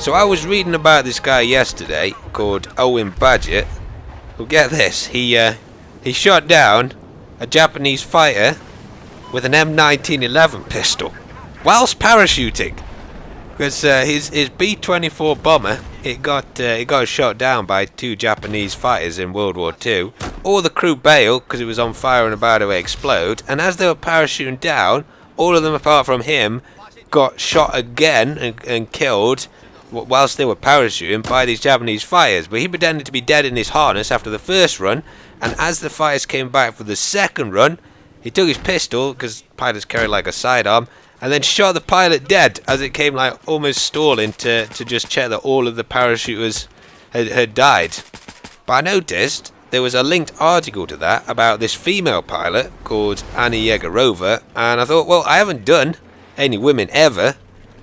So I was reading about this guy yesterday called Owen Badgett. Well, get this, he shot down a Japanese fighter with an M1911 pistol whilst parachuting. Because his B-24 bomber, it got shot down by two Japanese fighters in World War II. All the crew bailed because it was on fire and about to explode. And as they were parachuting down, all of them apart from him got shot again and killed whilst they were parachuting by these Japanese fighters. But he pretended to be dead in his harness after the first run, and as the fighters came back for the second run, he took his pistol, because pilots carry like a sidearm, and then shot the pilot dead as it came like almost stalling to just check that all of the parachuters had died. But I noticed there was a linked article to that about this female pilot called Anna Yegorova, and I thought, well, I haven't done any women ever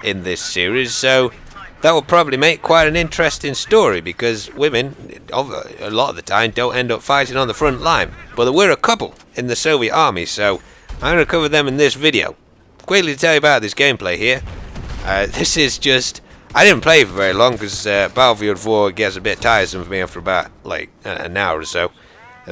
in this series, so that will probably make quite an interesting story, because women, a lot of the time, don't end up fighting on the front line. But there were a couple in the Soviet army, so I'm going to cover them in this video. Quickly to tell you about this gameplay here. This is just... I didn't play for very long, because Battlefield 4 gets a bit tiresome for me after about, like, an hour or so.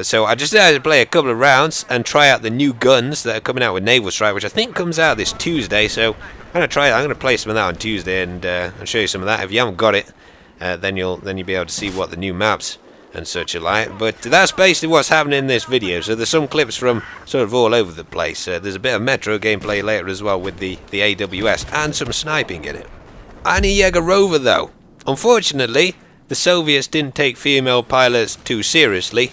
So I just decided to play a couple of rounds and try out the new guns that are coming out with Naval Strike, which I think comes out this Tuesday, so I'm going to try it. I'm going to play some of that on Tuesday and I'll show you some of that. If you haven't got it, then you'll be able to see what the new maps and such are like. But that's basically what's happening in this video. So there's some clips from sort of all over the place. There's a bit of Metro gameplay later as well with the AWS and some sniping in it. Anna Yegorova though. Unfortunately, the Soviets didn't take female pilots too seriously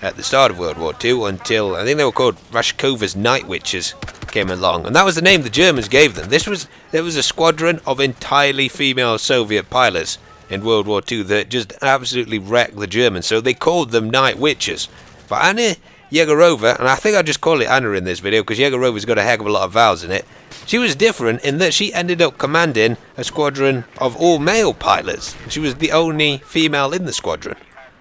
at the start of World War II until, I think they were called Rashkova's Night Witches came along, and that was the name the Germans gave them. There was a squadron of entirely female Soviet pilots in World War II that just absolutely wrecked the Germans, so they called them Night Witches. But Anna Yegorova, and I think I'll just call it Anna in this video because Yegorova's got a heck of a lot of vowels in it, she was different in that she ended up commanding a squadron of all male pilots. She was the only female in the squadron.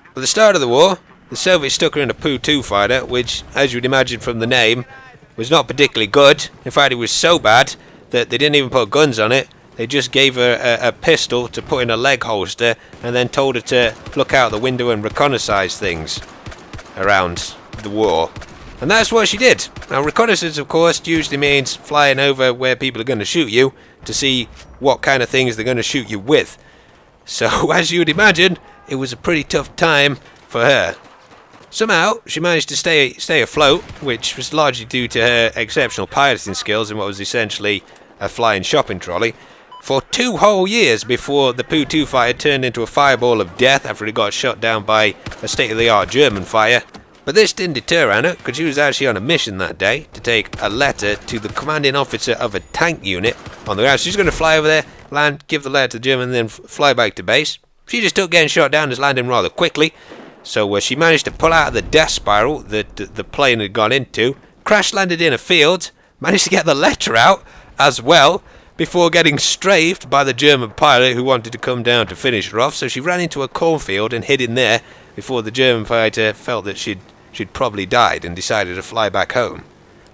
At the start of the war, the Soviets stuck her in a Pu-2 fighter, which, as you'd imagine from the name, was not particularly good. In fact, it was so bad that they didn't even put guns on it. They just gave her a pistol to put in a leg holster and then told her to look out the window and reconnaissance things around the war. And that's what she did. Now, reconnaissance, of course, usually means flying over where people are going to shoot you to see what kind of things they're going to shoot you with. So, as you'd imagine, it was a pretty tough time for her. Somehow, she managed to stay afloat, which was largely due to her exceptional piloting skills in what was essentially a flying shopping trolley, for 2 whole years before the Pu-2 fighter turned into a fireball of death after it got shot down by a state-of-the-art German fighter. But this didn't deter Anna, because she was actually on a mission that day to take a letter to the commanding officer of a tank unit on the ground. She's going to fly over there, land, give the letter to the German, and then fly back to base. She just took getting shot down as landing rather quickly. So she managed to pull out of the death spiral that the plane had gone into, crash landed in a field, managed to get the letter out as well, before getting strafed by the German pilot who wanted to come down to finish her off. So she ran into a cornfield and hid in there before the German fighter felt that she'd probably died and decided to fly back home.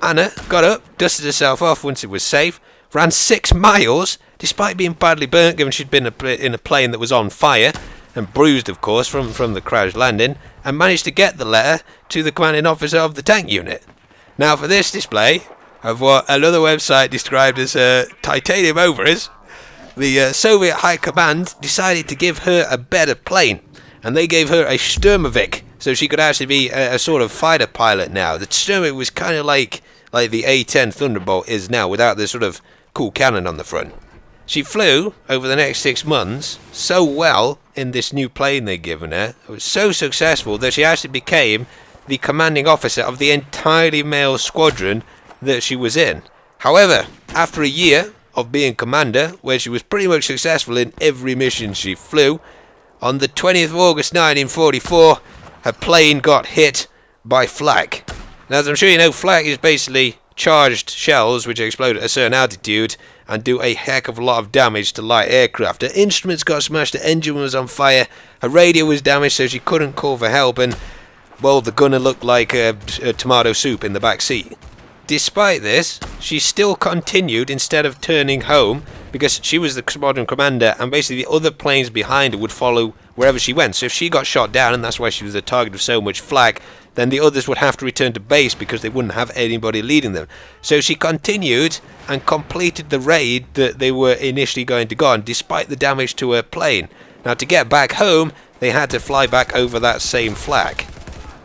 Anna got up, dusted herself off once it was safe, ran 6 miles, despite being badly burnt given she'd been in a plane that was on fire, and bruised, of course, from the crash landing, and managed to get the letter to the commanding officer of the tank unit. Now, for this display of what another website described as titanium ovaries, the Soviet High Command decided to give her a better plane, and they gave her a Sturmovik, so she could actually be a sort of fighter pilot now. The Sturmovik was kind of like the A-10 Thunderbolt is now, without the sort of cool cannon on the front. She flew, over the next 6 months, so well in this new plane they'd given her. It was so successful that she actually became the commanding officer of the entirely male squadron that she was in. However, after a year of being commander, where she was pretty much successful in every mission she flew, on the 20th of August 1944, her plane got hit by flak. Now, as I'm sure you know, flak is basically charged shells which explode at a certain altitude and do a heck of a lot of damage to light aircraft. Her instruments got smashed, her engine was on fire, her radio was damaged so she couldn't call for help, and, well, the gunner looked like a tomato soup in the back seat. despite this, she still continued instead of turning home, because she was the squadron commander, and basically the other planes behind her would follow wherever she went. So if she got shot down, and that's why she was the target of so much flak, then the others would have to return to base because they wouldn't have anybody leading them. So she continued and completed the raid that they were initially going to go on, despite the damage to her plane. Now, to get back home, they had to fly back over that same flak.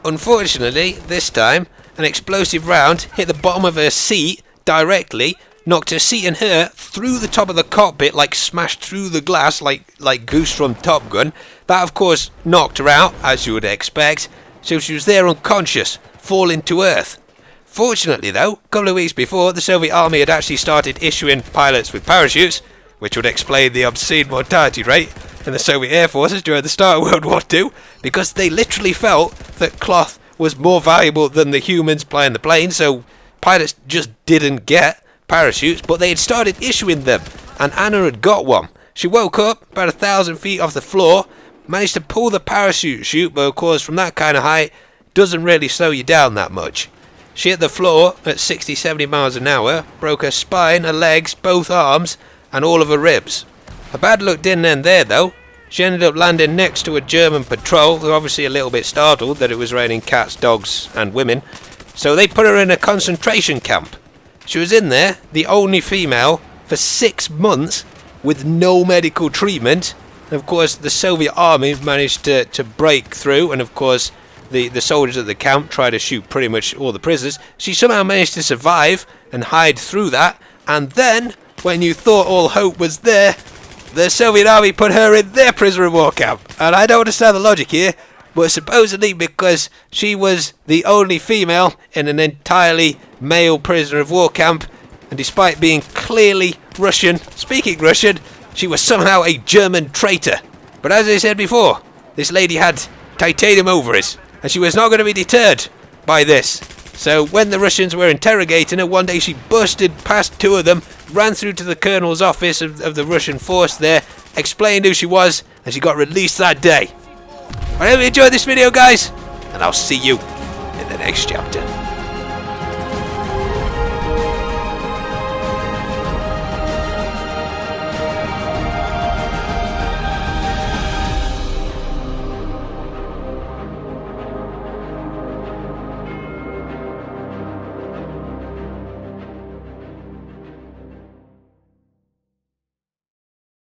Unfortunately, this time, an explosive round hit the bottom of her seat directly, knocked her seat and her through the top of the cockpit, like smashed through the glass like Goose from Top Gun. That, of course, knocked her out, as you would expect, so she was there unconscious, falling to earth. Fortunately, though, a couple of weeks before, the Soviet army had actually started issuing pilots with parachutes, which would explain the obscene mortality rate in the Soviet Air Forces during the start of World War II, because they literally felt that cloth was more valuable than the humans flying the plane, so pilots just didn't get parachutes, but they had started issuing them, and Anna had got one. She woke up about 1,000 feet off the floor, managed to pull the parachute chute, but of course from that kind of height, doesn't really slow you down that much. She hit the floor at 60-70 miles an hour, broke her spine, her legs, both arms, and all of her ribs. Her bad luck didn't end there though. She ended up landing next to a German patrol, who were obviously a little bit startled that it was raining cats, dogs, and women, so they put her in a concentration camp. She was in there, the only female, for 6 months, with no medical treatment. And of course, the Soviet army managed to break through, and of course, the soldiers at the camp tried to shoot pretty much all the prisoners. She somehow managed to survive and hide through that, and then, when you thought all hope was there, the Soviet army put her in their prisoner of war camp. And I don't understand the logic here, but supposedly because she was the only female in an entirely male prisoner of war camp, and despite being clearly Russian, speaking Russian, she was somehow a German traitor. But as I said before, this lady had titanium ovaries, and she was not going to be deterred by this. So when the Russians were interrogating her, one day she busted past 2 of them, ran through to the colonel's office of the Russian force there, explained who she was, and she got released that day. I hope you enjoyed this video, guys, and I'll see you in the next chapter.